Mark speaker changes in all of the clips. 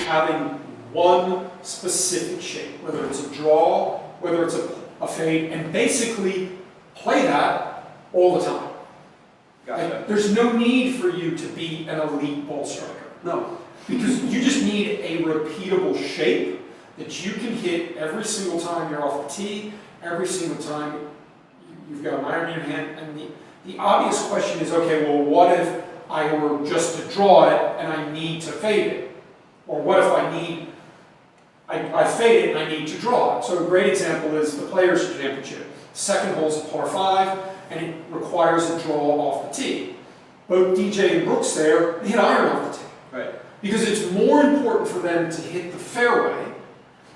Speaker 1: Having one specific shape, whether it's a draw, whether it's a fade, and basically play that all the time.
Speaker 2: Gotcha.
Speaker 1: There's no need for you to be an elite ball striker.
Speaker 2: No.
Speaker 1: Because you just need a repeatable shape that you can hit every single time you're off the tee, every single time you've got an iron in your hand. And the obvious question is, okay, well, what if I were just to draw it and I need to fade it? Or what if I fade it and I need to draw it? So a great example is the Players' Championship. Second hole's a par 5, and it requires a draw off the tee. Both DJ and Brooks there, they hit iron off the tee.
Speaker 2: Right.
Speaker 1: Because it's more important for them to hit the fairway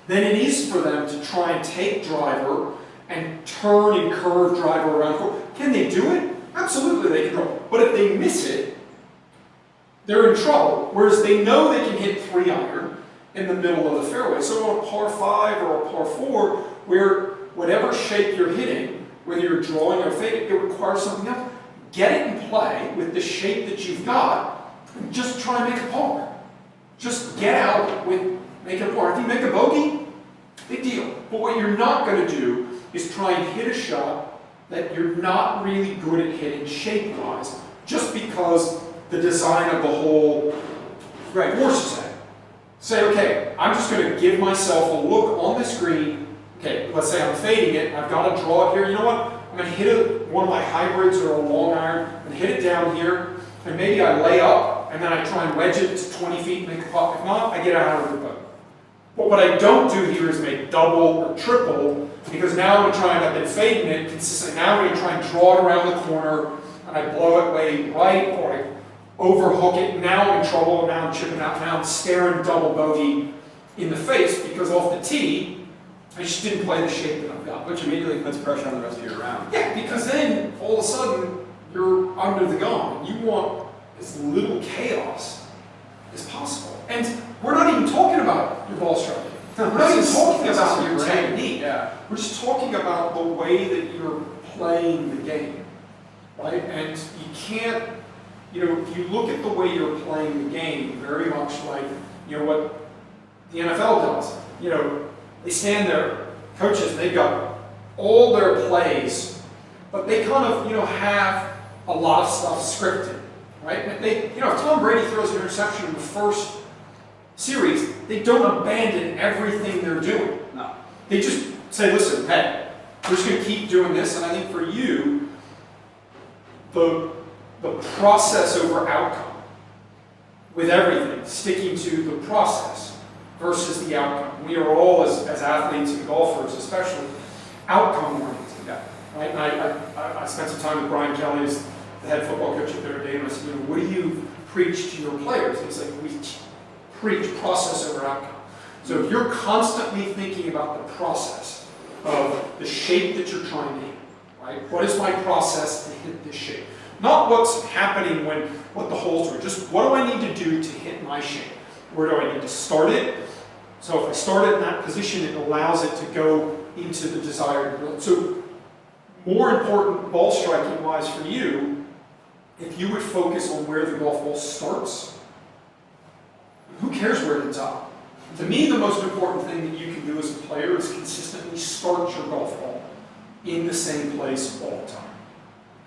Speaker 1: than it is for them to try and take driver and turn and curve driver around the court. Can they do it? Absolutely they can draw. But if they miss it, they're in trouble. Whereas they know they can hit 3 iron in the middle of the fairway. So on a par 5 or a par 4, where whatever shape you're hitting, whether you're drawing or fading, it requires something else. Get it in play with the shape that you've got, and just try and make a par. Just get out with make a par. If you make a bogey, big deal. But what you're not going to do is try and hit a shot that you're not really good at hitting shape-wise, just because the design of the hole forces it. Say, okay, I'm just going to give myself a look on this green. Okay, let's say I'm fading it. I've got to draw it here. You know what? I'm going to hit one of my hybrids or a long iron and hit it down here. And maybe I lay up and then I try and wedge it to 20 feet, make a putt. If not, I get out of the boat. But what I don't do here is make double or triple, because now I'm trying, I've been fading it consistently. Now I'm going to try and draw it around the corner and I blow it way right, or I overhook it. Now I'm in trouble, now I'm chipping out, now I'm staring double bogey in the face because off the tee, I just didn't play the shape that I've got.
Speaker 2: Which immediately puts pressure on the rest of your round.
Speaker 1: Yeah, because then all of a sudden you're under the gun. You want as little chaos as possible. And we're not even talking about your ball striking. We're not even talking about your technique.
Speaker 2: Yeah.
Speaker 1: We're just talking about the way that you're playing the game, right? And you can't, if you look at the way you're playing the game, very much like, what the NFL does. They stand there, coaches, they've got all their plays, but they kind of, have a lot of stuff scripted, right? If Tom Brady throws an interception in the first series, they don't abandon everything they're doing.
Speaker 2: No.
Speaker 1: They just say, listen, hey, we're just going to keep doing this. And I think for you, the process over outcome with everything, sticking to the process versus the outcome. We are all, as athletes and golfers especially, outcome oriented.
Speaker 2: Yeah.
Speaker 1: Right? And I spent some time with Brian Kelly, who's the head football coach at Notre Dame, and I said, what do you preach to your players? And he's like, we preach process over outcome. So if you're constantly thinking about the process of the shape that you're trying to hit, right? What is my process to hit this shape? Not what's happening what the holes are, just what do I need to do to hit my shape? Where do I need to start it? So if I start it in that position, it allows it to go into the desired result. So more important ball striking wise for you, if you would focus on where the golf ball starts, who cares where it ends up? To me, the most important thing that you can do as a player is consistently start your golf ball in the same place all the time.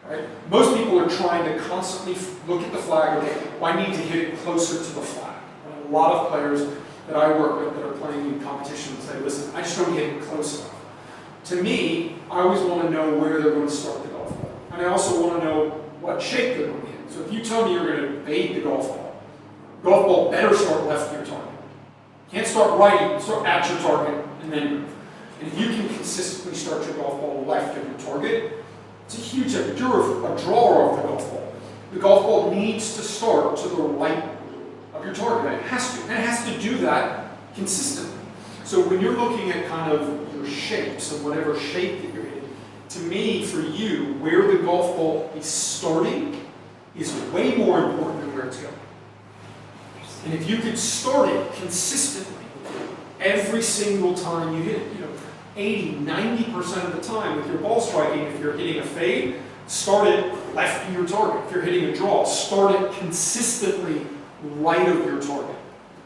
Speaker 1: Right? Most people are trying to constantly look at the flag, okay, well, I need to hit it closer to the flag. Right? A lot of players that I work with that are playing in competition say, listen, I just don't hit it close enough. To me, I always want to know where they're going to start the golf ball. And I also want to know what shape they're going to hit. So if you tell me you're going to fade the golf ball better start left of your target. Can't start right, start at your target, and then move. And if you can consistently start your golf ball left of your target, it's a huge effort. You're a drawer of the golf ball. the golf ball needs to start to the right of your target. It has to, and it has to do that consistently. So when you're looking at kind of your shapes and whatever shape that you're hitting, to me, for you, where the golf ball is starting is way more important than where it's going. And if you could start it consistently every single time you hit it, 80, 90% of the time with your ball striking, if you're hitting a fade, start it left of your target. If you're hitting a draw, start it consistently right of your target.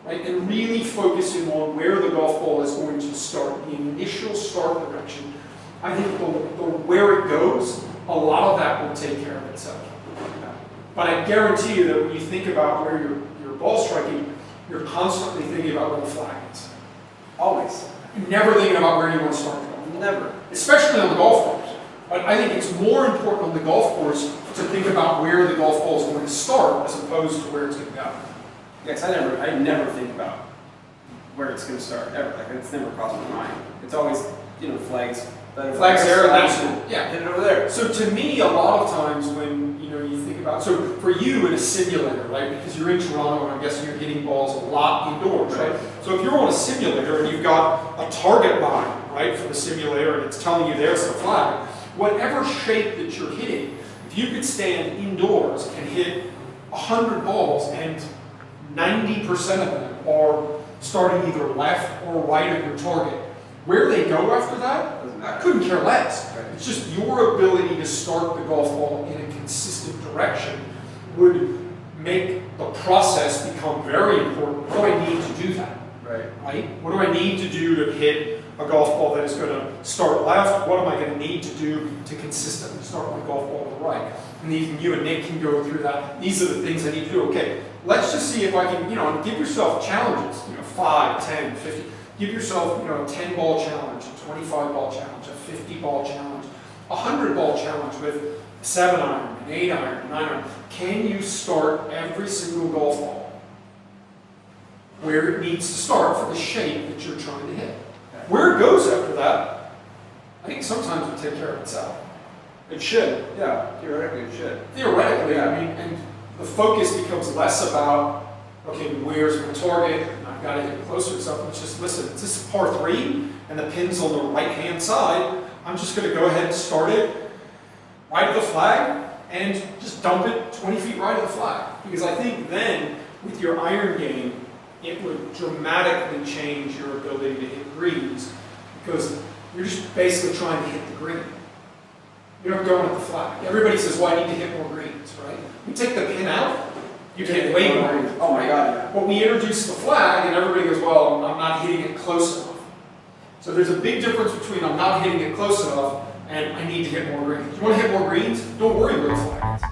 Speaker 1: Right? And really focusing on where the golf ball is going to start, the initial start direction. I think the where it goes, a lot of that will take care of itself. But I guarantee you that when you think about where you're ball striking, you're constantly thinking about where the flag is.
Speaker 2: Always.
Speaker 1: You're never thinking about where you want to start the golf.
Speaker 2: Never.
Speaker 1: Especially on the golf course. But I think it's more important on the golf course to think about where the golf ball is going to start as opposed to where it's going to go.
Speaker 2: Yes, I never think about where it's going to start, ever. Like, it's never crossed my mind. It's always, flags.
Speaker 1: Flags there, yeah.
Speaker 2: Hit it over there.
Speaker 1: So to me, a lot of times when, you think about, so for you in a simulator, right, because you're in Toronto and I'm guessing you're hitting balls a lot indoors, right? So if you're on a simulator and you've got a target line, right, for the simulator and it's telling you there's the flag, whatever shape that you're hitting, if you could stand indoors and hit 100 balls and 90% of them are starting either left or right of your target, where they go after that, I couldn't care less.
Speaker 2: Right.
Speaker 1: It's just your ability to start the golf ball in a consistent direction would make the process become very important. What do I need to do that? Right? What do I need to do to hit a golf ball that is going to start left? What am I going to need to do to consistently start my golf ball to the right? And you and Nick can go through that. These are the things I need to do. Okay, let's just see if I can, give yourself challenges, 5, 10, 50. Give yourself, a 10-ball challenge, a 25-ball challenge, a 50-ball challenge, a 100-ball challenge with a 7-iron, an 8-iron, 9-iron. Can you start every single golf ball where it needs to start for the shape that you're trying to hit? Where it goes after that, I think sometimes will take care of itself.
Speaker 2: It should. Yeah, theoretically it should.
Speaker 1: Theoretically, and the focus becomes less about, okay, where's my target? I've got to get closer to something. It's just, listen, this is par 3, and the pin's on the right-hand side. I'm just going to go ahead and start it right of the flag, and just dump it 20 feet right of the flag. Because I think then, with your iron game, it would dramatically change your ability to hit greens, because you're just basically trying to hit the green. You're not going at the flag. Everybody says, well, I need to hit more greens, right? You take the pin out, you hit way more greens.
Speaker 2: Oh my God, yeah.
Speaker 1: But we introduce the flag, and everybody goes, well, I'm not hitting it close enough. So there's a big difference between I'm not hitting it close enough and I need to hit more greens. You want to hit more greens? Don't worry where the flag is.